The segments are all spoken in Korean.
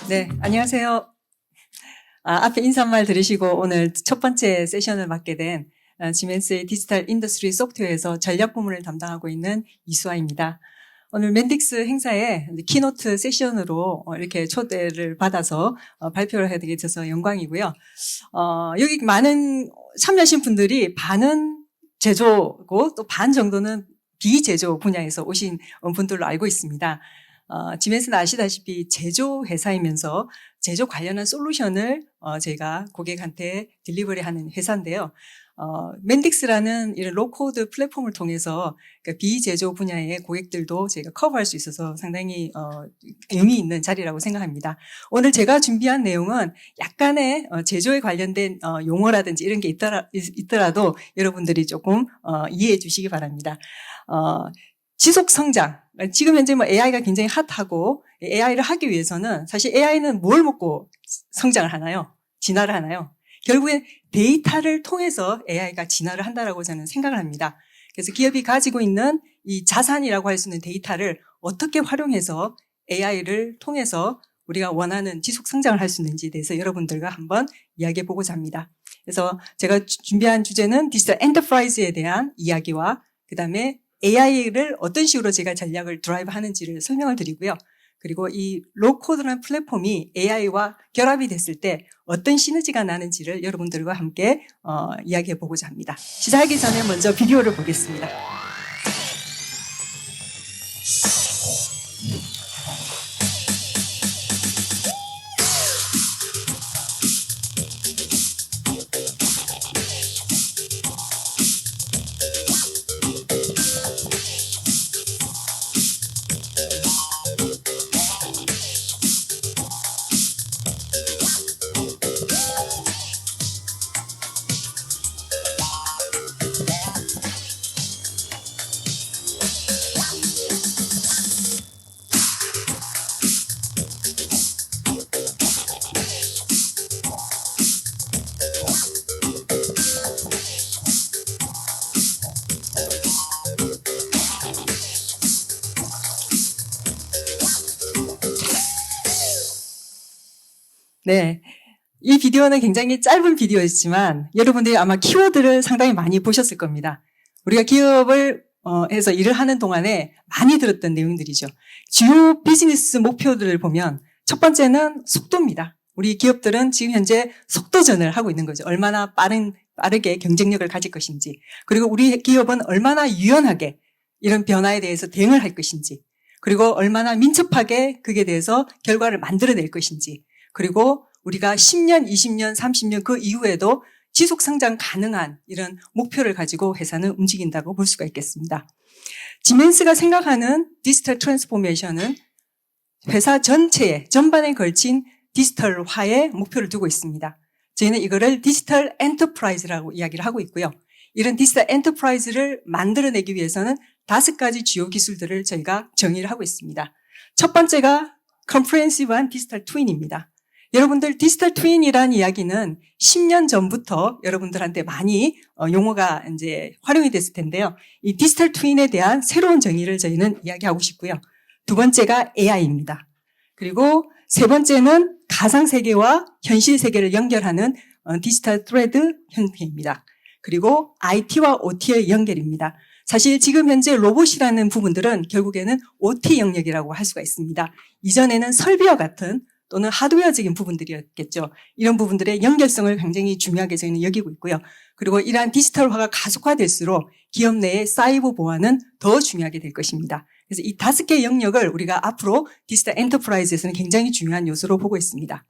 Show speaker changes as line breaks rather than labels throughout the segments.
네, 안녕하세요. 앞에 인사말 들으시고 오늘 첫 번째 세션을 맡게 된 지멘스의 디지털 인더스트리 소프트웨어에서 전략 부문을 담당하고 있는 이수아입니다. 오늘 맨딕스 행사에 키노트 세션으로 이렇게 초대를 받아서 발표를 하게 돼서 영광이고요. 여기 많은 참여하신 분들이 반은 제조고 또 반 정도는 비제조 분야에서 오신 분들로 알고 있습니다. 지멘스는 아시다시피 제조 회사이면서 제조 관련한 솔루션을 저희가 고객한테 딜리버리하는 회사인데요. 맨딕스라는 이런 로코드 플랫폼을 통해서 그러니까 비제조 분야의 고객들도 저희가 커버할 수 있어서 상당히 의미 있는 자리라고 생각합니다. 오늘 제가 준비한 내용은 약간의 제조에 관련된 용어라든지 이런 게 있더라도 여러분들이 조금 이해해 주시기 바랍니다. 지속 성장. 지금 현재 AI가 굉장히 핫하고 AI를 하기 위해서는 사실 AI는 뭘 먹고 성장을 하나요? 진화를 하나요? 결국엔 데이터를 통해서 AI가 진화를 한다라고 저는 생각을 합니다. 그래서 기업이 가지고 있는 이 자산이라고 할 수 있는 데이터를 어떻게 활용해서 AI를 통해서 우리가 원하는 지속 성장을 할 수 있는지에 대해서 여러분들과 한번 이야기해 보고자 합니다. 그래서 제가 준비한 주제는 디지털 엔터프라이즈에 대한 이야기와 그다음에 AI를 어떤 식으로 제가 전략을 드라이브 하는지를 설명을 드리고요. 그리고 이 로코드라는 플랫폼이 AI와 결합이 됐을 때 어떤 시너지가 나는지를 여러분들과 함께 이야기해 보고자 합니다. 시작하기 전에 먼저 비디오를 보겠습니다. 네. 이 비디오는 굉장히 짧은 비디오였지만 여러분들이 아마 키워드를 상당히 많이 보셨을 겁니다. 우리가 기업을 해서 일을 하는 동안에 많이 들었던 내용들이죠. 주요 비즈니스 목표들을 보면 첫 번째는 속도입니다. 우리 기업들은 지금 현재 속도전을 하고 있는 거죠. 얼마나 빠르게 경쟁력을 가질 것인지, 그리고 우리 기업은 얼마나 유연하게 이런 변화에 대해서 대응을 할 것인지, 그리고 얼마나 민첩하게 그에 대해서 결과를 만들어낼 것인지, 그리고 우리가 10년, 20년, 30년 그 이후에도 지속 성장 가능한 이런 목표를 가지고 회사는 움직인다고 볼 수가 있겠습니다. 지멘스가 생각하는 디지털 트랜스포메이션은 회사 전반에 걸친 디지털화의 목표를 두고 있습니다. 저희는 이거를 디지털 엔터프라이즈라고 이야기를 하고 있고요. 이런 디지털 엔터프라이즈를 만들어내기 위해서는 5가지 주요 기술들을 저희가 정의를 하고 있습니다. 첫 번째가 컴프레hen시브한 디지털 트윈입니다. 여러분들 디지털 트윈이라는 이야기는 10년 전부터 여러분들한테 많이 용어가 이제 활용이 됐을 텐데요. 이 디지털 트윈에 대한 새로운 정의를 저희는 이야기하고 싶고요. 두 번째가 AI입니다. 그리고 세 번째는 가상 세계와 현실 세계를 연결하는 디지털 트레드 형태입니다. 그리고 IT와 OT의 연결입니다. 사실 지금 현재 로봇이라는 부분들은 결국에는 OT 영역이라고 할 수가 있습니다. 이전에는 설비와 같은 또는 하드웨어적인 부분들이었겠죠. 이런 부분들의 연결성을 굉장히 중요하게 저희는 여기고 있고요. 그리고 이러한 디지털화가 가속화될수록 기업 내의 사이버 보안은 더 중요하게 될 것입니다. 그래서 이 5개의 영역을 우리가 앞으로 디지털 엔터프라이즈에서는 굉장히 중요한 요소로 보고 있습니다.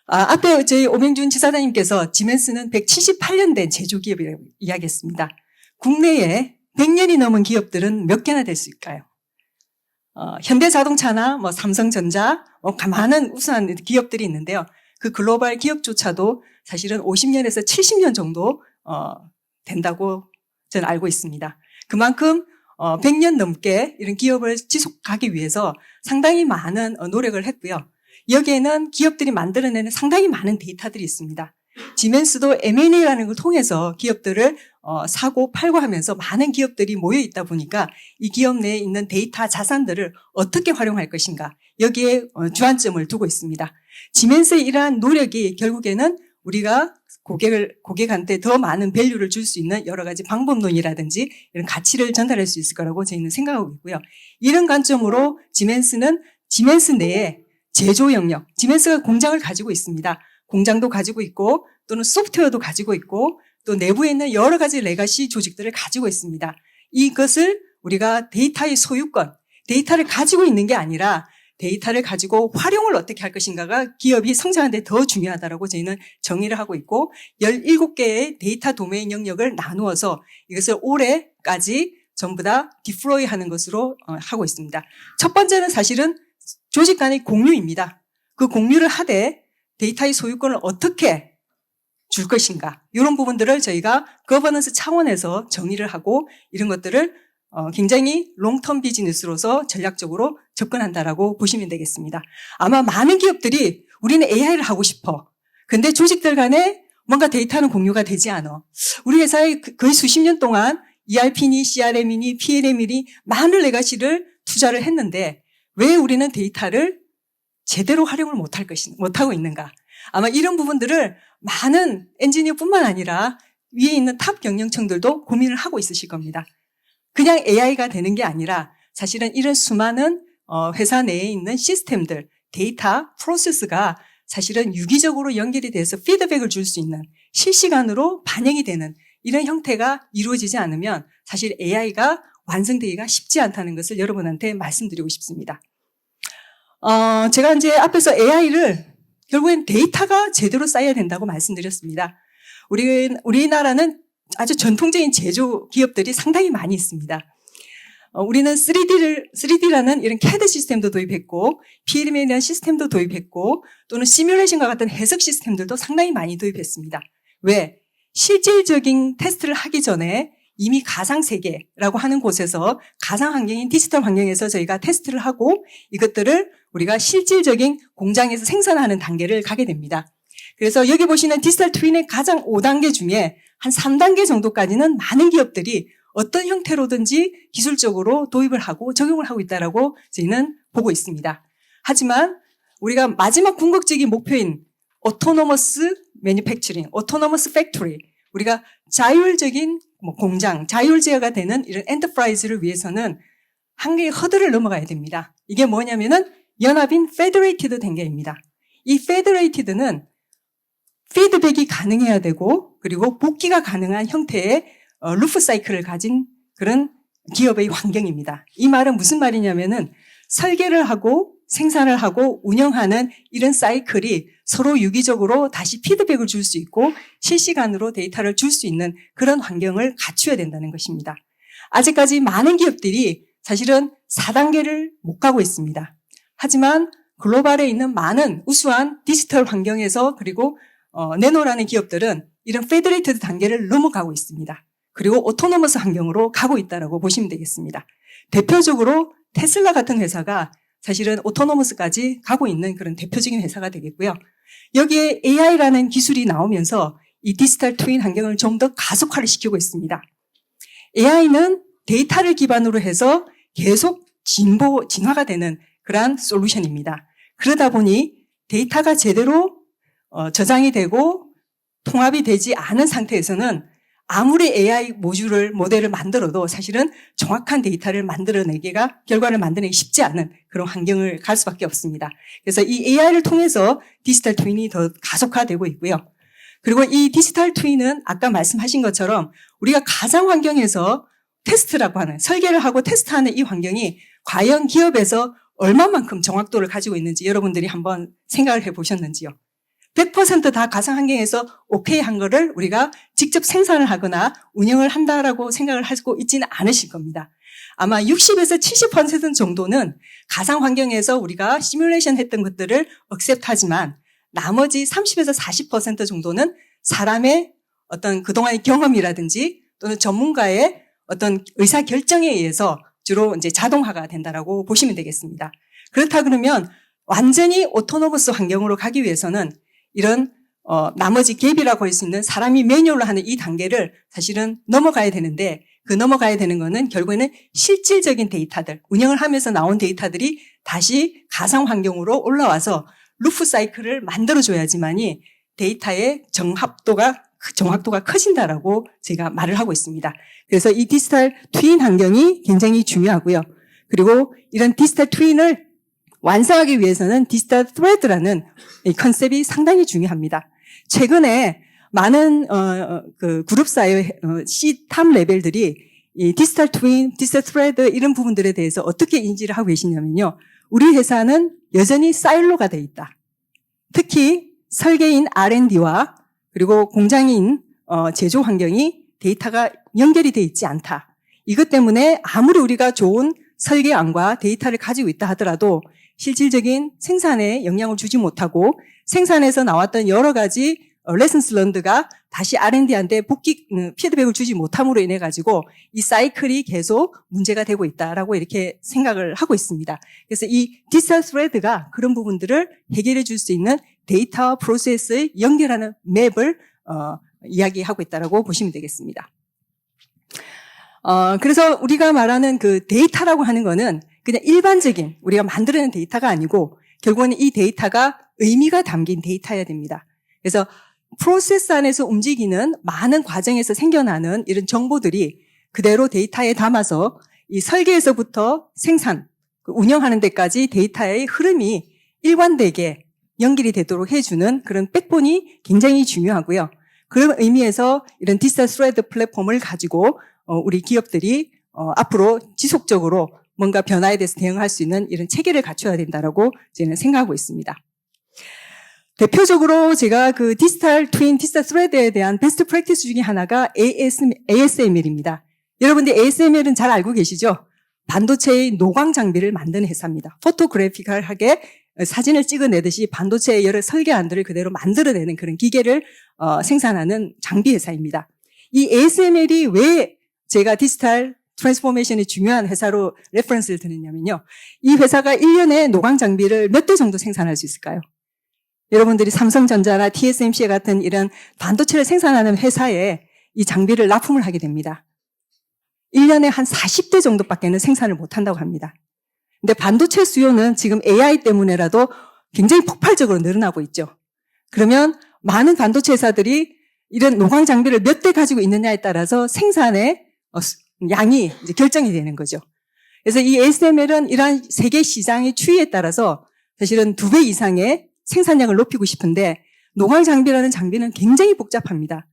앞에 저희 오명준 지사장님께서 지멘스는 178년 된 제조기업이라고 이야기했습니다. 국내에 100년이 넘은 기업들은 몇 개나 될 수 있을까요? 현대자동차나 삼성전자, 많은 우수한 기업들이 있는데요. 그 글로벌 기업조차도 사실은 50년에서 70년 정도 된다고 저는 알고 있습니다. 그만큼 100년 넘게 이런 기업을 지속하기 위해서 상당히 많은 노력을 했고요. 여기에는 기업들이 만들어내는 상당히 많은 데이터들이 있습니다. 지멘스도 M&A라는 걸 통해서 기업들을 사고 팔고 하면서 많은 기업들이 모여 있다 보니까 이 기업 내에 있는 데이터 자산들을 어떻게 활용할 것인가, 여기에 주안점을 두고 있습니다. 지멘스의 이러한 노력이 결국에는 우리가 고객한테 더 많은 밸류를 줄 수 있는 여러 가지 방법론이라든지 이런 가치를 전달할 수 있을 거라고 저희는 생각하고 있고요. 이런 관점으로 지멘스는 지멘스 내에 제조 영역, 지멘스가 공장을 가지고 있습니다. 공장도 가지고 있고 또는 소프트웨어도 가지고 있고 또 내부에 있는 여러 가지 레가시 조직들을 가지고 있습니다. 이것을 우리가 데이터의 소유권, 데이터를 가지고 있는 게 아니라 데이터를 가지고 활용을 어떻게 할 것인가가 기업이 성장하는 데 더 중요하다고 저희는 정의를 하고 있고 17개의 데이터 도메인 영역을 나누어서 이것을 올해까지 전부 다 디플로이 하는 것으로 하고 있습니다. 첫 번째는 사실은 조직 간의 공유입니다. 그 공유를 하되 데이터의 소유권을 어떻게 줄 것인가 이런 부분들을 저희가 거버넌스 차원에서 정의를 하고 이런 것들을 굉장히 롱텀 비즈니스로서 전략적으로 접근한다라고 보시면 되겠습니다. 아마 많은 기업들이 우리는 AI를 하고 싶어. 근데 조직들 간에 뭔가 데이터는 공유가 되지 않아. 우리 회사에 거의 수십 년 동안 ERP니 CRM이니 PLM이니 많은 레가시를 투자를 했는데 왜 우리는 데이터를 제대로 활용을 못하고 있는가. 아마 이런 부분들을 많은 엔지니어뿐만 아니라 위에 있는 탑 경영층들도 고민을 하고 있으실 겁니다. 그냥 AI가 되는 게 아니라 사실은 이런 수많은 회사 내에 있는 시스템들, 데이터, 프로세스가 사실은 유기적으로 연결이 돼서 피드백을 줄 수 있는 실시간으로 반영이 되는 이런 형태가 이루어지지 않으면 사실 AI가 완성되기가 쉽지 않다는 것을 여러분한테 말씀드리고 싶습니다. 제가 이제 앞에서 AI를 결국엔 데이터가 제대로 쌓여야 된다고 말씀드렸습니다. 우리나라는 아주 전통적인 제조 기업들이 상당히 많이 있습니다. 우리는 3D라는 이런 CAD 시스템도 도입했고, PLM에 대한 시스템도 도입했고, 또는 시뮬레이션과 같은 해석 시스템들도 상당히 많이 도입했습니다. 왜? 실질적인 테스트를 하기 전에 이미 가상세계라고 하는 곳에서 가상환경인 디지털 환경에서 저희가 테스트를 하고 이것들을 우리가 실질적인 공장에서 생산하는 단계를 가게 됩니다. 그래서 여기 보시는 디지털 트윈의 가장 5단계 중에 한 3단계 정도까지는 많은 기업들이 어떤 형태로든지 기술적으로 도입을 하고 적용을 하고 있다고 저희는 보고 있습니다. 하지만 우리가 마지막 궁극적인 목표인 오토노머스 매뉴팩처링, 오토노머스 팩토리, 우리가 자율적인 공장, 자율제어가 되는 이런 엔터프라이즈를 위해서는 한 개의 허들을 넘어가야 됩니다. 이게 뭐냐면은 연합인 페더레이티드 단계입니다. 이 페더레이티드는 피드백이 가능해야 되고 그리고 복귀가 가능한 형태의 루프 사이클을 가진 그런 기업의 환경입니다. 이 말은 무슨 말이냐면은 설계를 하고 생산을 하고 운영하는 이런 사이클이 서로 유기적으로 다시 피드백을 줄 수 있고 실시간으로 데이터를 줄 수 있는 그런 환경을 갖춰야 된다는 것입니다. 아직까지 많은 기업들이 사실은 4단계를 못 가고 있습니다. 하지만 글로벌에 있는 많은 우수한 디지털 환경에서 그리고 네노라는 기업들은 이런 페더레이티드 단계를 넘어가고 있습니다. 그리고 오토노머스 환경으로 가고 있다고 보시면 되겠습니다. 대표적으로 테슬라 같은 회사가 사실은 오토노머스까지 가고 있는 그런 대표적인 회사가 되겠고요. 여기에 AI라는 기술이 나오면서 이 디지털 트윈 환경을 좀 더 가속화를 시키고 있습니다. AI는 데이터를 기반으로 해서 계속 진화가 되는 그러한 솔루션입니다. 그러다 보니 데이터가 제대로 저장이 되고 통합이 되지 않은 상태에서는 아무리 AI 모델을 만들어도 사실은 정확한 데이터를 결과를 만들어내기 쉽지 않은 그런 환경을 갈 수밖에 없습니다. 그래서 이 AI를 통해서 디지털 트윈이 더 가속화되고 있고요. 그리고 이 디지털 트윈은 아까 말씀하신 것처럼 우리가 가상 환경에서 테스트라고 하는, 설계를 하고 테스트하는 이 환경이 과연 기업에서 얼마만큼 정확도를 가지고 있는지 여러분들이 한번 생각을 해보셨는지요? 100% 다 가상 환경에서 오케이 한 거를 우리가 직접 생산을 하거나 운영을 한다라고 생각을 하고 있지는 않으실 겁니다. 아마 60에서 70% 정도는 가상 환경에서 우리가 시뮬레이션 했던 것들을 억셉트하지만 나머지 30에서 40% 정도는 사람의 어떤 그동안의 경험이라든지 또는 전문가의 어떤 의사 결정에 의해서 주로 이제 자동화가 된다라고 보시면 되겠습니다. 그렇다 그러면 완전히 오토노머스 환경으로 가기 위해서는 이런 나머지 갭이라고 할 수 있는 사람이 매뉴얼로 하는 이 단계를 사실은 넘어가야 되는데 그 넘어가야 되는 거는 결국에는 실질적인 데이터들, 운영을 하면서 나온 데이터들이 다시 가상 환경으로 올라와서 루프 사이클을 만들어줘야지만이 데이터의 정확도가 커진다라고 제가 말을 하고 있습니다. 그래서 이 디지털 트윈 환경이 굉장히 중요하고요. 그리고 이런 디지털 트윈을 완성하기 위해서는 디지털 스레드라는 이 컨셉이 상당히 중요합니다. 최근에 많은 그 그룹사의 C탑 레벨들이 이 디지털 트윈, 디지털 스레드 이런 부분들에 대해서 어떻게 인지를 하고 계시냐면요. 우리 회사는 여전히 사일로가 돼 있다. 특히 설계인 R&D와 그리고 공장인 제조 환경이 데이터가 연결이 돼 있지 않다. 이것 때문에 아무리 우리가 좋은 설계안과 데이터를 가지고 있다 하더라도 실질적인 생산에 영향을 주지 못하고 생산에서 나왔던 여러 가지 레슨스 런드가 다시 R&D한테 피드백을 주지 못함으로 인해 가지고 이 사이클이 계속 문제가 되고 있다라고 이렇게 생각을 하고 있습니다. 그래서 이 디지털 스레드가 그런 부분들을 해결해 줄 수 있는 데이터와 프로세스를 연결하는 맵을 이야기하고 있다라고 보시면 되겠습니다. 그래서 우리가 말하는 그 데이터라고 하는 거는 그냥 일반적인 우리가 만들어낸 데이터가 아니고 결국은 이 데이터가 의미가 담긴 데이터여야 됩니다. 그래서 프로세스 안에서 움직이는 많은 과정에서 생겨나는 이런 정보들이 그대로 데이터에 담아서 이 설계에서부터 생산, 운영하는 데까지 데이터의 흐름이 일관되게 연결이 되도록 해주는 그런 백본이 굉장히 중요하고요. 그런 의미에서 이런 디지털 스레드 플랫폼을 가지고 우리 기업들이 앞으로 지속적으로 뭔가 변화에 대해서 대응할 수 있는 이런 체계를 갖춰야 된다라고 저는 생각하고 있습니다. 대표적으로 제가 그 디지털 트윈, 디지털 스레드에 대한 베스트 프랙티스 중에 하나가 ASML입니다. 여러분들 ASML은 잘 알고 계시죠? 반도체의 노광 장비를 만드는 회사입니다. 포토그래픽하게 사진을 찍어내듯이 반도체의 여러 설계안들을 그대로 만들어내는 그런 기계를 생산하는 장비 회사입니다. 이 ASML이 왜 제가 디지털 트랜스포메이션이 중요한 회사로 레퍼런스를 드느냐면요. 이 회사가 1년에 노광 장비를 몇 대 정도 생산할 수 있을까요? 여러분들이 삼성전자나 TSMC 같은 이런 반도체를 생산하는 회사에 이 장비를 납품을 하게 됩니다. 1년에 한 40대 정도밖에는 생산을 못한다고 합니다. 근데 반도체 수요는 지금 AI 때문에라도 굉장히 폭발적으로 늘어나고 있죠. 그러면 많은 반도체 회사들이 이런 노광 장비를 몇 대 가지고 있느냐에 따라서 생산의 양이 이제 결정이 되는 거죠. 그래서 이 ASML은 이러한 세계 시장의 추이에 따라서 사실은 2배 이상의 생산량을 높이고 싶은데 노광 장비라는 장비는 굉장히 복잡합니다.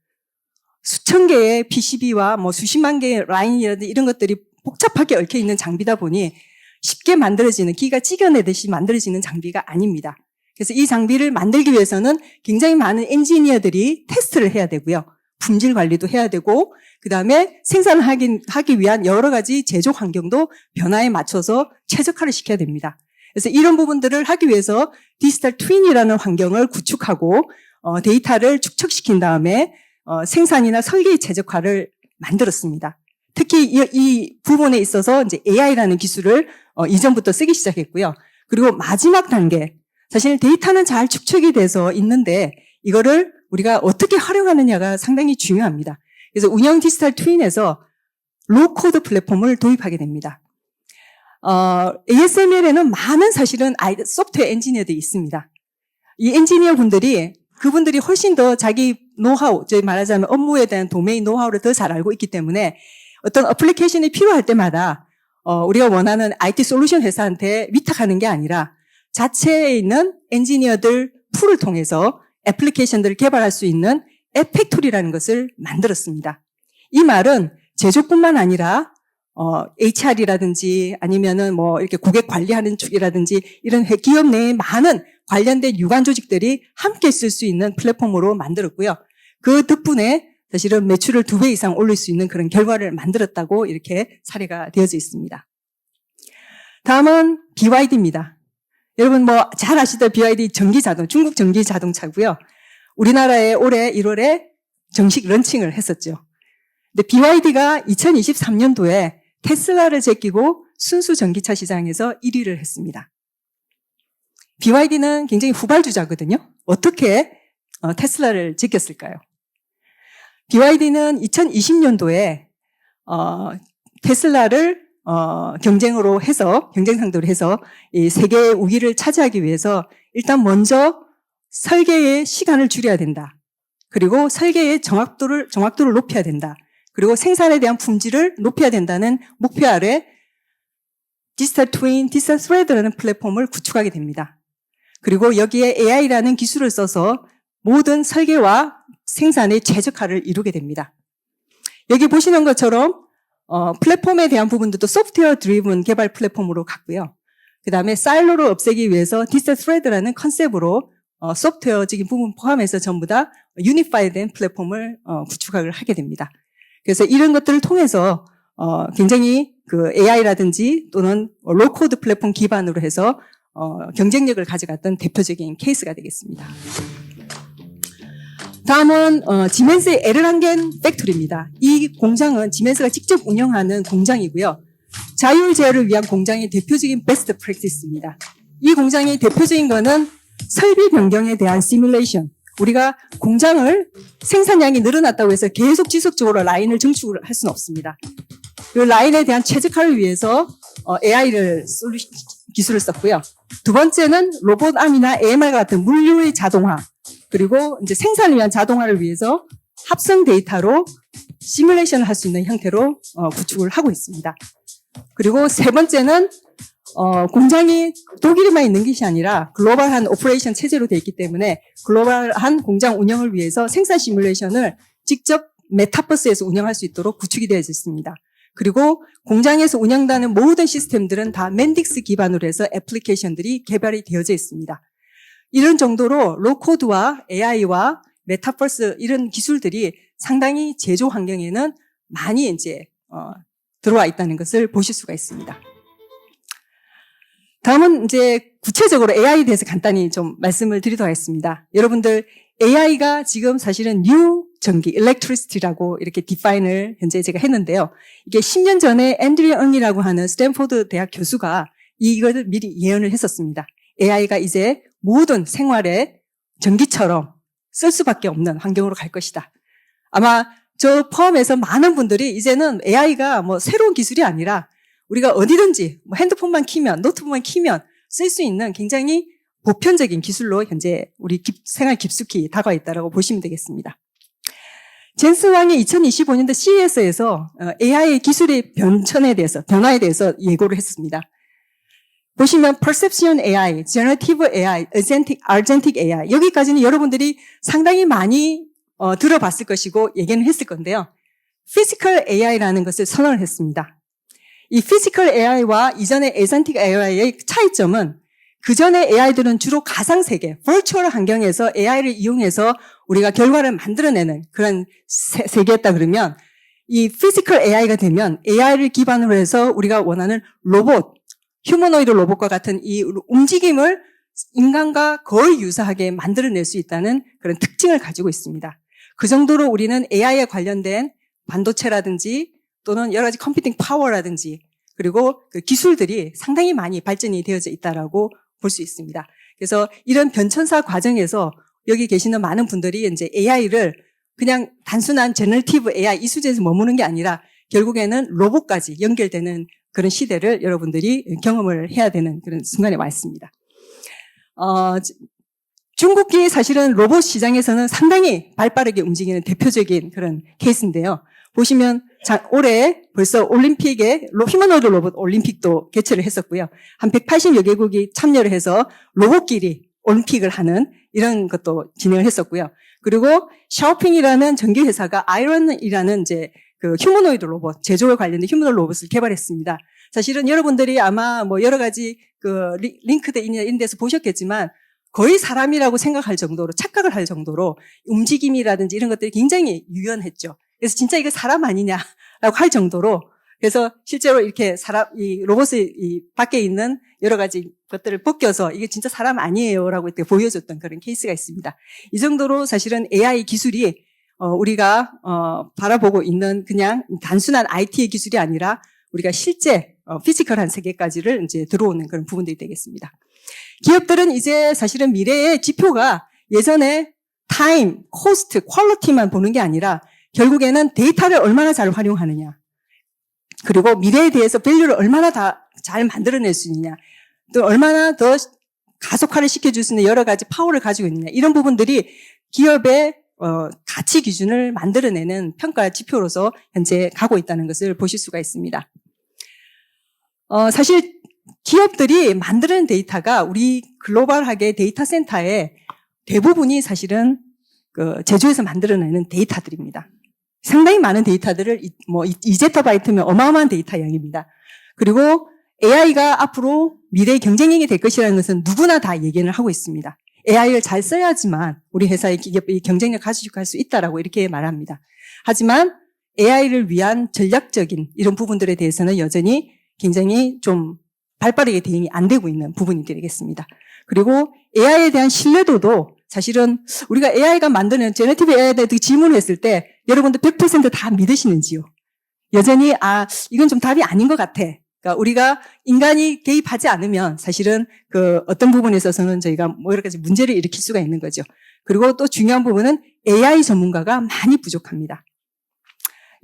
수천 개의 PCB와 뭐 수십만 개의 라인이라든지 이런 것들이 복잡하게 얽혀 있는 장비다 보니 쉽게 만들어지는 기가 찍어내듯이 만들어지는 장비가 아닙니다. 그래서 이 장비를 만들기 위해서는 굉장히 많은 엔지니어들이 테스트를 해야 되고요. 품질 관리도 해야 되고 그다음에 생산을 하기 위한 여러 가지 제조 환경도 변화에 맞춰서 최적화를 시켜야 됩니다. 그래서 이런 부분들을 하기 위해서 디지털 트윈이라는 환경을 구축하고 데이터를 축적시킨 다음에 생산이나 설계의 최적화를 만들었습니다. 특히 이 부분에 있어서 이제 AI라는 기술을 이전부터 쓰기 시작했고요. 그리고 마지막 단계, 사실 데이터는 잘 축적이 돼서 있는데 이거를 우리가 어떻게 활용하느냐가 상당히 중요합니다. 그래서 운영 디지털 트윈에서 로코드 플랫폼을 도입하게 됩니다. ASML에는 많은 사실은 소프트웨어 엔지니어들이 있습니다. 이 엔지니어 분들이 그분들이 훨씬 더 자기 노하우, 저희 말하자면 업무에 대한 도메인 노하우를 더 잘 알고 있기 때문에 어떤 어플리케이션이 필요할 때마다 우리가 원하는 IT 솔루션 회사한테 위탁하는 게 아니라 자체에 있는 엔지니어들 풀을 통해서 애플리케이션들을 개발할 수 있는 앱팩토리라는 것을 만들었습니다. 이 말은 제조뿐만 아니라 HR이라든지 아니면은 뭐 이렇게 고객 관리하는 쪽이라든지 이런 기업 내에 많은 관련된 유관 조직들이 함께 쓸 수 있는 플랫폼으로 만들었고요. 그 덕분에 사실은 매출을 2배 이상 올릴 수 있는 그런 결과를 만들었다고 이렇게 사례가 되어져 있습니다. 다음은 BYD입니다. 여러분 뭐 잘 아시던 BYD 중국 전기 자동차고요. 우리나라에 올해 1월에 정식 런칭을 했었죠. 근데 BYD가 2023년도에 테슬라를 제끼고 순수 전기차 시장에서 1위를 했습니다. BYD는 굉장히 후발주자거든요. 어떻게 테슬라를 제꼈을까요? BYD는 2020년도에 테슬라를 경쟁 상대로 해서 이 세계의 우위를 차지하기 위해서 일단 먼저 설계의 시간을 줄여야 된다. 그리고 설계의 정확도를 높여야 된다. 그리고 생산에 대한 품질을 높여야 된다는 목표 아래 디지털 트윈, 디지털 스레드라는 플랫폼을 구축하게 됩니다. 그리고 여기에 AI라는 기술을 써서 모든 설계와 생산의 최적화를 이루게 됩니다. 여기 보시는 것처럼 플랫폼에 대한 부분들도 소프트웨어 드리븐 개발 플랫폼으로 갔고요. 그 다음에 사일로를 없애기 위해서 디지털 스레드라는 컨셉으로 소프트웨어적인 부분 포함해서 전부 다 유니파이드된 플랫폼을 구축을 하게 됩니다. 그래서 이런 것들을 통해서 굉장히 그 AI라든지 또는 로코드 플랫폼 기반으로 해서 경쟁력을 가져갔던 대표적인 케이스가 되겠습니다. 다음은 지멘스의 에르랑겐 팩토리입니다. 이 공장은 지멘스가 직접 운영하는 공장이고요. 자율 제어를 위한 공장의 대표적인 베스트 프랙티스입니다. 이 공장의 대표적인 거는 설비 변경에 대한 시뮬레이션. 우리가 공장을 생산량이 늘어났다고 해서 계속 지속적으로 라인을 증축을 할 수는 없습니다. 이 라인에 대한 최적화를 위해서 기술을 썼고요. 두 번째는 로봇암이나 AMR 같은 물류의 자동화, 그리고 이제 생산을 위한 자동화를 위해서 합성 데이터로 시뮬레이션을 할 수 있는 형태로 구축을 하고 있습니다. 그리고 세 번째는 공장이 독일에만 있는 것이 아니라 글로벌한 오퍼레이션 체제로 되어 있기 때문에 글로벌한 공장 운영을 위해서 생산 시뮬레이션을 직접 메타버스에서 운영할 수 있도록 구축이 되어 있습니다. 그리고 공장에서 운영되는 모든 시스템들은 다 맨딕스 기반으로 해서 애플리케이션들이 개발이 되어져 있습니다. 이런 정도로 로코드와 AI와 메타버스 이런 기술들이 상당히 제조 환경에는 많이 이제 들어와 있다는 것을 보실 수가 있습니다. 다음은 이제 구체적으로 AI에 대해서 간단히 좀 말씀을 드리도록 하겠습니다. 여러분들 AI가 지금 사실은 뉴 전기, electricity라고 이렇게 디파인을 현재 제가 했는데요. 이게 10년 전에 앤드류 응이라고 하는 스탠포드 대학 교수가 이걸 미리 예언을 했었습니다. AI가 이제 모든 생활에 전기처럼 쓸 수밖에 없는 환경으로 갈 것이다. 아마 저 포함해서 많은 분들이 이제는 AI가 뭐 새로운 기술이 아니라 우리가 어디든지 뭐 핸드폰만 키면, 노트북만 키면 쓸 수 있는 굉장히 보편적인 기술로 현재 우리 생활 깊숙이 다가와 있다고 보시면 되겠습니다. 젠스 왕이 2025년도 CES에서 AI 기술의 변화에 대해서 예고를 했습니다. 보시면 Perception AI, Generative AI, Agentic AI 여기까지는 여러분들이 상당히 많이 들어봤을 것이고 얘기는 했을 건데요. Physical AI라는 것을 선언을 했습니다. 이 Physical AI와 이전의 Agentic AI의 차이점은 그전의 AI들은 주로 가상세계, 버추얼 환경에서 AI를 이용해서 우리가 결과를 만들어내는 그런 세계였다 그러면 이 Physical AI가 되면 AI를 기반으로 해서 우리가 원하는 로봇, 휴머노이드 로봇과 같은 이 움직임을 인간과 거의 유사하게 만들어낼 수 있다는 그런 특징을 가지고 있습니다. 그 정도로 우리는 AI에 관련된 반도체라든지 또는 여러 가지 컴퓨팅 파워라든지 그리고 그 기술들이 상당히 많이 발전이 되어져 있다라고 볼 수 있습니다. 그래서 이런 변천사 과정에서 여기 계시는 많은 분들이 이제 AI를 그냥 단순한 제너러티브 AI 이 수준에서 머무는 게 아니라 결국에는 로봇까지 연결되는 그런 시대를 여러분들이 경험을 해야 되는 그런 순간에 와 있습니다. 중국이 사실은 로봇 시장에서는 상당히 발빠르게 움직이는 대표적인 그런 케이스인데요. 보시면 올해 벌써 올림픽에 휴머노이드 로봇 올림픽도 개최를 했었고요. 한 180여 개국이 참여를 해서 로봇끼리 올림픽을 하는 이런 것도 진행을 했었고요. 그리고 샤오핑이라는 전기회사가 아이런이라는 이제 그 휴머노이드 로봇, 제조에 관련된 휴머노이드 로봇을 개발했습니다. 사실은 여러분들이 아마 뭐 여러 가지 그 링크드인이나 이런 데서 보셨겠지만 거의 사람이라고 생각할 정도로 착각을 할 정도로 움직임이라든지 이런 것들이 굉장히 유연했죠. 그래서 진짜 이거 사람 아니냐라고 할 정도로 그래서 실제로 이렇게 이 로봇의 이 밖에 있는 여러 가지 것들을 벗겨서 이게 진짜 사람 아니에요라고 이렇게 보여줬던 그런 케이스가 있습니다. 이 정도로 사실은 AI 기술이 우리가 바라보고 있는 그냥 단순한 IT의 기술이 아니라 우리가 실제 피지컬한 세계까지를 이제 들어오는 그런 부분들이 되겠습니다. 기업들은 이제 사실은 미래의 지표가 예전에 타임, 코스트, 퀄리티만 보는 게 아니라 결국에는 데이터를 얼마나 잘 활용하느냐. 그리고 미래에 대해서 밸류를 얼마나 잘 만들어낼 수 있느냐, 또 얼마나 더 가속화를 시켜줄 수 있는 여러 가지 파워를 가지고 있느냐, 이런 부분들이 기업의 가치 기준을 만들어내는 평가 지표로서 현재 가고 있다는 것을 보실 수가 있습니다. 사실 기업들이 만드는 데이터가 우리 글로벌하게 데이터 센터의 대부분이 사실은 제조해서 만들어내는 데이터들입니다. 상당히 많은 데이터들을 이제터바이트면 어마어마한 데이터 양입니다. 그리고 AI가 앞으로 미래의 경쟁력이 될 것이라는 것은 누구나 다 예견을 하고 있습니다. AI를 잘 써야지만 우리 회사의 기업이 경쟁력 가지고 갈 수 있다라고 이렇게 말합니다. 하지만 AI를 위한 전략적인 이런 부분들에 대해서는 여전히 굉장히 좀 발빠르게 대응이 안 되고 있는 부분이 되겠습니다. 그리고 AI에 대한 신뢰도도 사실은 우리가 AI가 만드는 제너티브 AI에 대해 질문을 했을 때 여러분들 100% 다 믿으시는지요? 여전히 이건 좀 답이 아닌 것 같아. 그러니까 우리가 인간이 개입하지 않으면 사실은 어떤 부분에 있어서는 저희가 여러 가지 문제를 일으킬 수가 있는 거죠. 그리고 또 중요한 부분은 AI 전문가가 많이 부족합니다.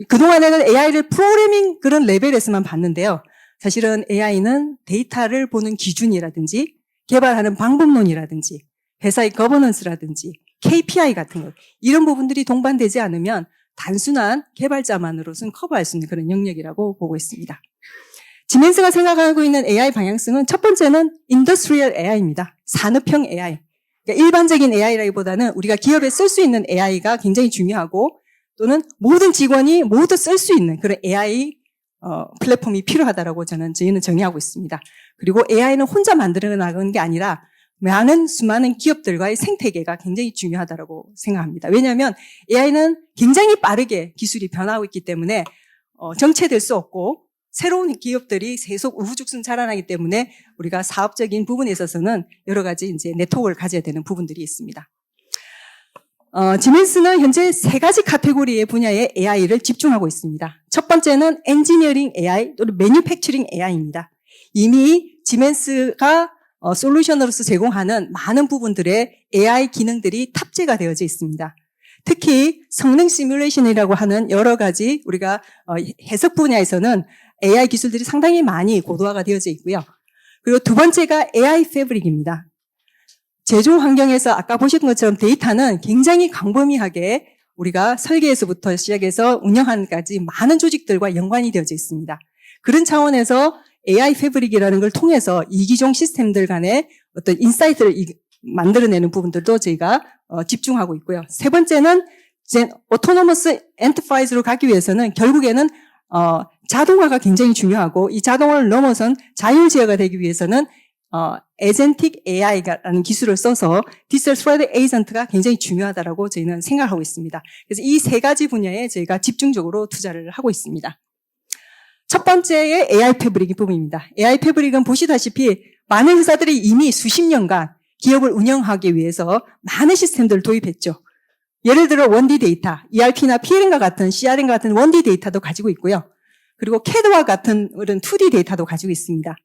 그동안에는 AI를 프로그래밍 그런 레벨에서만 봤는데요. 사실은 AI는 데이터를 보는 기준이라든지 개발하는 방법론이라든지 회사의 거버넌스라든지 KPI 같은 것, 이런 부분들이 동반되지 않으면 단순한 개발자만으로서는 커버할 수 있는 그런 영역이라고 보고 있습니다. 지멘스가 생각하고 있는 AI 방향성은 첫 번째는 인더스트리얼 AI입니다. 산업형 AI. 그러니까 일반적인 AI라기보다는 우리가 기업에 쓸 수 있는 AI가 굉장히 중요하고, 또는 모든 직원이 모두 쓸 수 있는 그런 AI 플랫폼이 필요하다라고 저희는 정의하고 있습니다. 그리고 AI는 혼자 만들어 나가는 게 아니라 수많은 기업들과의 생태계가 굉장히 중요하다고 생각합니다. 왜냐하면 AI는 굉장히 빠르게 기술이 변하고 있기 때문에 정체될 수 없고 새로운 기업들이 계속 우후죽순 자라나기 때문에 우리가 사업적인 부분에 있어서는 여러 가지 이제 네트워크를 가져야 되는 부분들이 있습니다. 지멘스는 현재 3가지 카테고리의 분야의 AI를 집중하고 있습니다. 첫 번째는 엔지니어링 AI 또는 매뉴팩처링 AI입니다. 이미 지멘스가 솔루션으로서 제공하는 많은 부분들의 AI 기능들이 탑재가 되어져 있습니다. 특히 성능 시뮬레이션이라고 하는 여러 가지 우리가 해석 분야에서는 AI 기술들이 상당히 많이 고도화가 되어져 있고요. 그리고 두 번째가 AI 패브릭입니다. 제조 환경에서 아까 보셨던 것처럼 데이터는 굉장히 광범위하게 우리가 설계에서부터 시작해서 운영하는까지 많은 조직들과 연관이 되어져 있습니다. 그런 차원에서 AI 패브릭이라는 걸 통해서 이기종 시스템들 간의 어떤 인사이트를 만들어내는 부분들도 저희가 집중하고 있고요. 세 번째는 오토노머스 엔터프라이즈로 가기 위해서는 결국에는 자동화가 굉장히 중요하고, 이 자동화를 넘어선 자율제어가 되기 위해서는 에젠틱 AI라는 기술을 써서 디지털 스프레드 에이전트가 굉장히 중요하다라고 저희는 생각하고 있습니다. 그래서 이 3가지 분야에 저희가 집중적으로 투자를 하고 있습니다. 첫 번째의 AI 패브릭 부분입니다. AI 패브릭은 보시다시피 많은 회사들이 이미 수십 년간 기업을 운영하기 위해서 많은 시스템들을 도입했죠. 예를 들어 원디 데이터, ERP나 PLM과 같은 CRM과 같은 원디 데이터도 가지고 있고요. 그리고 CAD와 같은 그런 2D 데이터도 가지고 있습니다.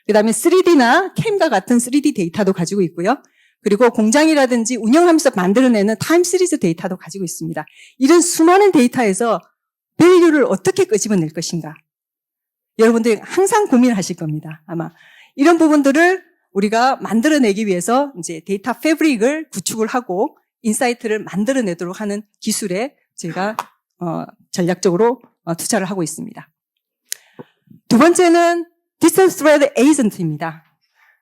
그 다음에 3D나 CAM과 같은 3D 데이터도 가지고 있고요. 그리고 공장이라든지 운영하면서 만들어내는 타임 시리즈 데이터도 가지고 있습니다. 이런 수많은 데이터에서 밸류를 어떻게 끄집어낼 것인가. 여러분들이 항상 고민을 하실 겁니다. 아마 이런 부분들을 우리가 만들어내기 위해서 이제 데이터 패브릭을 구축을 하고 인사이트를 만들어내도록 하는 기술에 제가 전략적으로 투자를 하고 있습니다. 두 번째는 디지털 스프레드 에이전트입니다.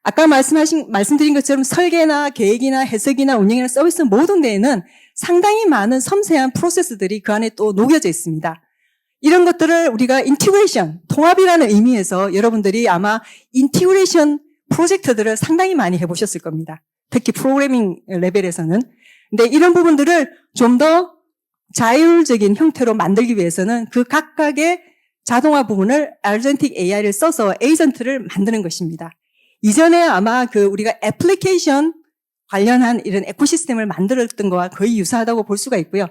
아까 말씀드린 것처럼 설계나 계획이나 해석이나 운영이나 서비스 모든 데에는 상당히 많은 섬세한 프로세스들이 그 안에 또 녹여져 있습니다. 이런 것들을 우리가 인티그레이션, 통합이라는 의미에서 여러분들이 아마 인티그레이션 프로젝트들을 상당히 많이 해보셨을 겁니다. 특히 프로그래밍 레벨에서는. 근데 이런 부분들을 좀 더 자율적인 형태로 만들기 위해서는 그 각각의 자동화 부분을 아젠틱 AI를 써서 에이전트를 만드는 것입니다. 이전에 아마 우리가 애플리케이션 관련한 이런 에코시스템을 만들었던 거와 거의 유사하다고 볼 수가 있고요.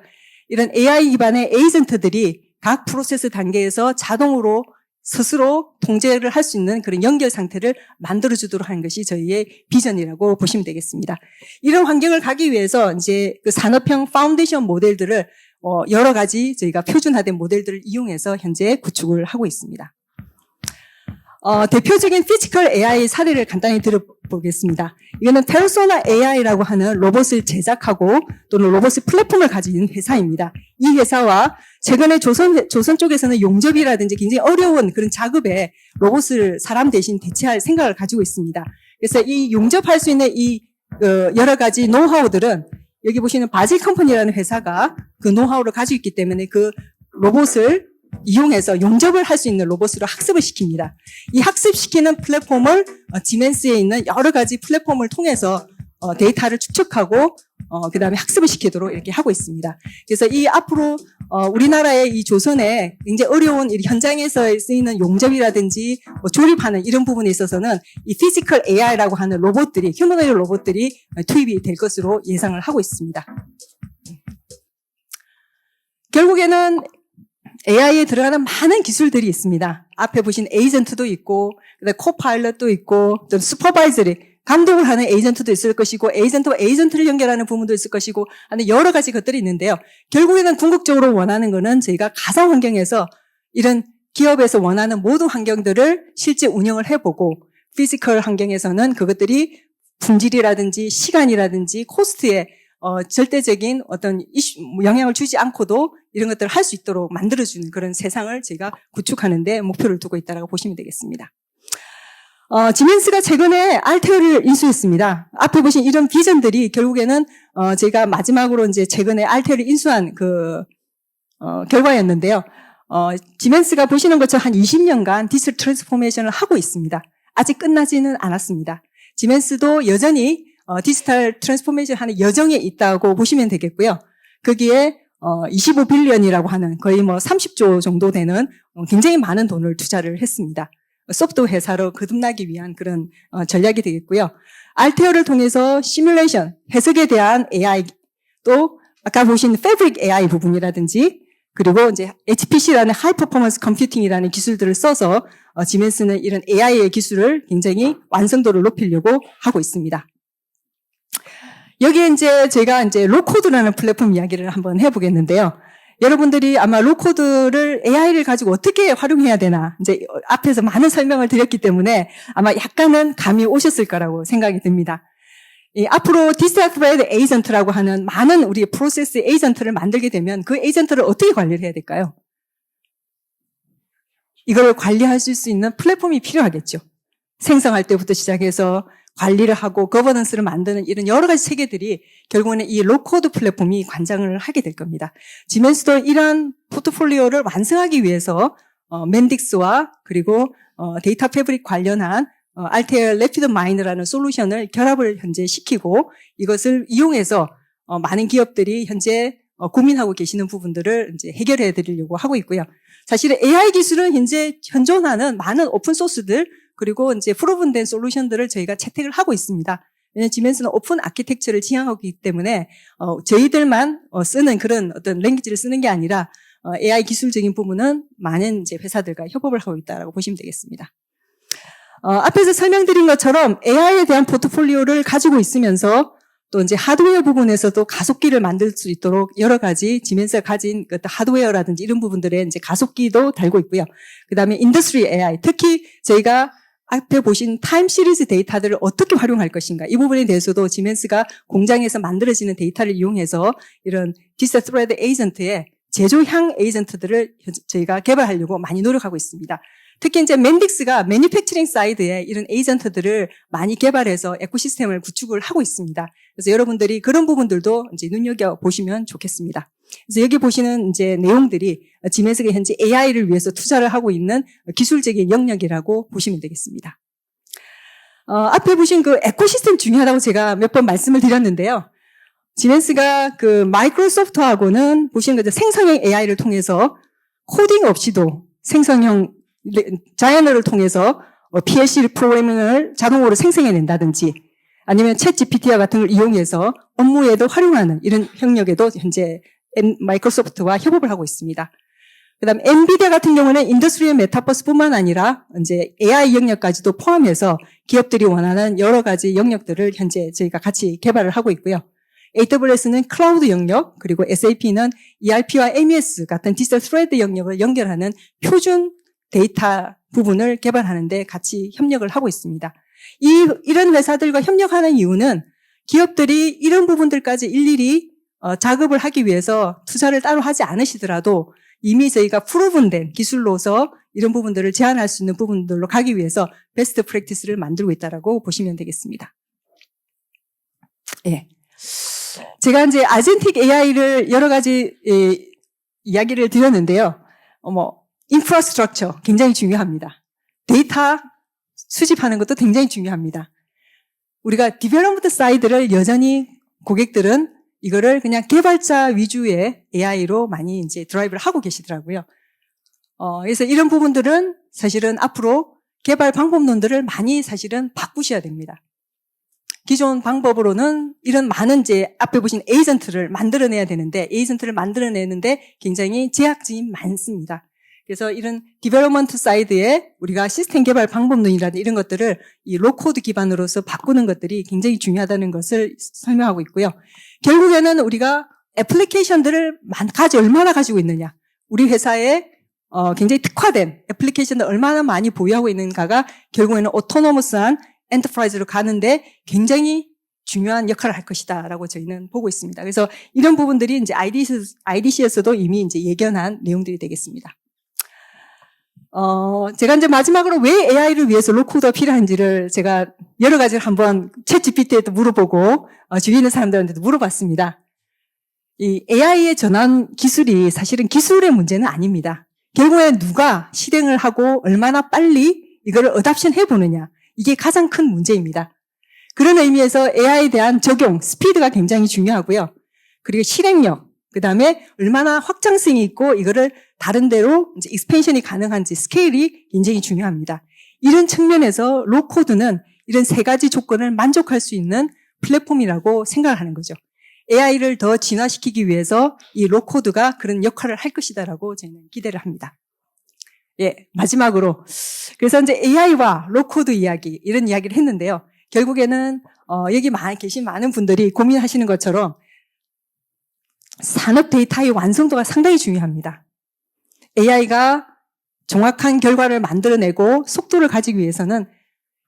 이런 AI 기반의 에이전트들이 각 프로세스 단계에서 자동으로 스스로 통제를 할 수 있는 그런 연결 상태를 만들어주도록 하는 것이 저희의 비전이라고 보시면 되겠습니다. 이런 환경을 가기 위해서 이제 그 산업형 파운데이션 모델들을 여러 가지 저희가 표준화된 모델들을 이용해서 현재 구축을 하고 있습니다. 대표적인 피지컬 AI 사례를 간단히 들어보겠습니다. 이거는 페르소나 AI라고 하는 로봇을 제작하고 또는 로봇의 플랫폼을 가진 회사입니다. 이 회사와 최근에 조선 쪽에서는 용접이라든지 굉장히 어려운 그런 작업에 로봇을 사람 대신 대체할 생각을 가지고 있습니다. 그래서 이 용접할 수 있는 이 여러 가지 노하우들은 여기 보시는 바질 컴퍼니라는 회사가 그 노하우를 가지고 있기 때문에 그 로봇을 이용해서 용접을 할 수 있는 로봇으로 학습을 시킵니다. 이 학습시키는 플랫폼을 지멘스에 있는 여러 가지 플랫폼을 통해서 데이터를 축적하고 그다음에 학습을 시키도록 이렇게 하고 있습니다. 그래서 이 앞으로 우리나라의 이 조선에 굉장히 어려운 현장에서 쓰이는 용접이라든지 조립하는 이런 부분에 있어서는 이 피지컬 AI라고 하는 로봇들이 휴머노이드 로봇들이 투입이 될 것으로 예상을 하고 있습니다. 결국에는 AI에 들어가는 많은 기술들이 있습니다. 앞에 보신 에이전트도 있고, 그다음에 코파일럿도 있고, 또 슈퍼바이저리, 감독을 하는 에이전트도 있을 것이고, 에이전트와 에이전트를 연결하는 부분도 있을 것이고, 하는 여러 가지 것들이 있는데요. 결국에는 궁극적으로 원하는 거는 저희가 가상 환경에서 이런 기업에서 원하는 모든 환경들을 실제 운영을 해보고, 피지컬 환경에서는 그것들이 품질이라든지 시간이라든지 코스트에 절대적인 어떤 영향을 주지 않고도 이런 것들을 할 수 있도록 만들어주는 그런 세상을 제가 구축하는데 목표를 두고 있다고 보시면 되겠습니다. 지멘스가 최근에 알테어를 인수했습니다. 앞에 보신 이런 비전들이 결국에는 제가 마지막으로 이제 최근에 알테어를 인수한 결과였는데요. 지멘스가 보시는 것처럼 한 20년간 디지털 트랜스포메이션을 하고 있습니다. 아직 끝나지는 않았습니다. 지멘스도 여전히 디지털 트랜스포메이션 하는 여정에 있다고 보시면 되겠고요. 거기에 25빌리언이라고 하는 거의 30조 정도 되는 굉장히 많은 돈을 투자를 했습니다. 소프트웨어 회사로 거듭나기 위한 그런 전략이 되겠고요. 알테어를 통해서 시뮬레이션, 해석에 대한 AI, 또 아까 보신 패브릭 AI 부분이라든지 그리고 이제 HPC라는 하이 퍼포먼스 컴퓨팅이라는 기술들을 써서 지멘스는 이런 AI의 기술을 굉장히 완성도를 높이려고 하고 있습니다. 여기에 이제 제가 이제 로코드라는 플랫폼 이야기를 한번 해보겠는데요. 여러분들이 아마 로코드를 AI를 가지고 어떻게 활용해야 되나 이제 앞에서 많은 설명을 드렸기 때문에 아마 약간은 감이 오셨을 거라고 생각이 듭니다. 앞으로 디스트리뷰티드 에이전트라고 하는 많은 우리 프로세스 에이전트를 만들게 되면 그 에이전트를 어떻게 관리를 해야 될까요? 이걸 관리할 수 있는 플랫폼이 필요하겠죠. 생성할 때부터 시작해서 관리를 하고 거버넌스를 만드는 이런 여러 가지 체계들이 결국에는 이 로코드 플랫폼이 관장을 하게 될 겁니다. 지멘스도 이러한 포트폴리오를 완성하기 위해서 맨딕스와 그리고 데이터 패브릭 관련한 알테어 래피드 마인드라는 솔루션을 결합을 현재 시키고 이것을 이용해서 많은 기업들이 현재 고민하고 계시는 부분들을 이제 해결해 드리려고 하고 있고요. 사실 AI 기술은 현재 현존하는 많은 오픈 소스들 그리고 이제 프로븐된 솔루션들을 저희가 채택을 하고 있습니다. 왜냐하면 지멘스는 오픈 아키텍처를 지향하고 있기 때문에 저희들만 쓰는 그런 어떤 랭귀지를 쓰는 게 아니라 AI 기술적인 부분은 많은 이제 회사들과 협업을 하고 있다라고 보시면 되겠습니다. 앞에서 설명드린 것처럼 AI에 대한 포트폴리오를 가지고 있으면서 또 이제 하드웨어 부분에서도 가속기를 만들 수 있도록 여러 가지 지멘스가 가진 하드웨어라든지 이런 부분들에 이제 가속기도 달고 있고요. 그 다음에 인더스트리 AI, 특히 저희가 앞에 보신 타임 시리즈 데이터들을 어떻게 활용할 것인가 이 부분에 대해서도 지멘스가 공장에서 만들어지는 데이터를 이용해서 이런 디지털 스프레드 에이전트의 제조향 에이전트들을 저희가 개발하려고 많이 노력하고 있습니다. 특히 이제 맨딕스가 매니팩처링 사이드에 이런 에이전트들을 많이 개발해서 에코시스템을 구축을 하고 있습니다. 그래서 여러분들이 그런 부분들도 이제 눈여겨 보시면 좋겠습니다. 그래서 여기 보시는 이제 내용들이 지멘스가 현재 AI를 위해서 투자를 하고 있는 기술적인 영역이라고 보시면 되겠습니다. 앞에 보신 그 에코시스템 중요하다고 제가 몇 번 말씀을 드렸는데요. 지멘스가 그 마이크로소프트하고는 보시는 거죠. 생성형 AI를 통해서 코딩 없이도 생성형 자연어를 통해서 PLC 프로그래밍을 자동으로 생성해낸다든지 아니면 챗 GPT와 같은 걸 이용해서 업무에도 활용하는 이런 영역에도 현재 마이크로소프트와 협업을 하고 있습니다. 그다음 엔비디아 같은 경우는 인더스트리얼 메타버스뿐만 아니라 이제 AI 영역까지도 포함해서 기업들이 원하는 여러 가지 영역들을 현재 저희가 같이 개발을 하고 있고요. AWS는 클라우드 영역, 그리고 SAP는 ERP와 MES 같은 디지털 스레드 영역을 연결하는 표준 데이터 부분을 개발하는 데 같이 협력을 하고 있습니다. 이런 회사들과 협력하는 이유는 기업들이 이런 부분들까지 일일이 작업을 하기 위해서 투자를 따로 하지 않으시더라도 이미 저희가 프로븐된 기술로서 이런 부분들을 제한할 수 있는 부분들로 가기 위해서 베스트 프랙티스를 만들고 있다라고 보시면 되겠습니다. 예. 제가 이제 아젠틱 AI를 여러 가지 이야기를 드렸는데요. 인프라스트럭처 굉장히 중요합니다. 데이터 수집하는 것도 굉장히 중요합니다. 우리가 디벨롭먼트 사이드를 여전히 고객들은 이거를 그냥 개발자 위주의 AI로 많이 이제 드라이브를 하고 계시더라고요. 그래서 이런 부분들은 사실은 앞으로 개발 방법론들을 많이 사실은 바꾸셔야 됩니다. 기존 방법으로는 이런 많은 이제 앞에 보신 에이전트를 만들어내야 되는데 에이전트를 만들어내는데 굉장히 제약점이 많습니다. 그래서 이런 디벨롭먼트 사이드에 우리가 시스템 개발 방법론이라든지 이런 것들을 이 로코드 기반으로서 바꾸는 것들이 굉장히 중요하다는 것을 설명하고 있고요. 결국에는 우리가 애플리케이션들을 얼마나 가지고 있느냐. 우리 회사에 굉장히 특화된 애플리케이션을 얼마나 많이 보유하고 있는가가 결국에는 오토노머스한 엔터프라이즈로 가는데 굉장히 중요한 역할을 할 것이다라고 저희는 보고 있습니다. 그래서 이런 부분들이 이제 IDC에서도 이미 이제 예견한 내용들이 되겠습니다. 제가 이제 마지막으로 왜 AI를 위해서 로코드가 필요한지를 제가 여러 가지를 한번 챗 GPT에도 물어보고 주위에 있는 사람들한테도 물어봤습니다. 이 AI의 전환 기술이 사실은 기술의 문제는 아닙니다. 결국에 누가 실행을 하고 얼마나 빨리 이거를 어답션 해보느냐. 이게 가장 큰 문제입니다. 그런 의미에서 AI에 대한 적용, 스피드가 굉장히 중요하고요. 그리고 실행력, 그 다음에 얼마나 확장성이 있고 이거를 다른 데로 이제 익스펜션이 가능한지 스케일이 굉장히 중요합니다. 이런 측면에서 로코드는 이런 세 가지 조건을 만족할 수 있는 플랫폼이라고 생각을 하는 거죠. AI를 더 진화시키기 위해서 이 로코드가 그런 역할을 할 것이다라고 저는 기대를 합니다. 예, 마지막으로. 그래서 이제 AI와 로코드 이야기, 이런 이야기를 했는데요. 결국에는, 여기 계신 많은 분들이 고민하시는 것처럼 산업 데이터의 완성도가 상당히 중요합니다. AI가 정확한 결과를 만들어내고 속도를 가지기 위해서는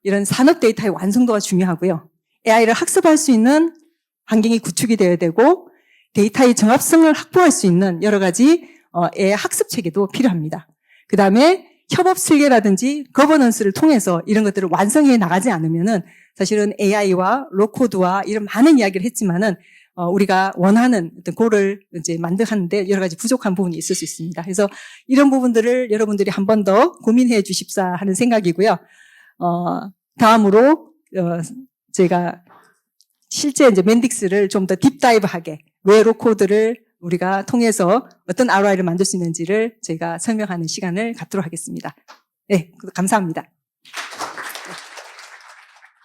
이런 산업 데이터의 완성도가 중요하고요. AI를 학습할 수 있는 환경이 구축이 되어야 되고 데이터의 정합성을 확보할 수 있는 여러 가지 AI 학습 체계도 필요합니다. 그 다음에 협업 설계라든지 거버넌스를 통해서 이런 것들을 완성해 나가지 않으면은 사실은 AI와 로코드와 이런 많은 이야기를 했지만은 우리가 원하는 어떤 골을 이제 만드는데 여러 가지 부족한 부분이 있을 수 있습니다. 그래서 이런 부분들을 여러분들이 한 번 더 고민해 주십사 하는 생각이고요. 다음으로 제가 실제 이제 맨딕스를 좀 더 딥다이브하게 왜 로코드를 우리가 통해서 어떤 ROI를 만들 수 있는지를 제가 설명하는 시간을 갖도록 하겠습니다. 네, 감사합니다.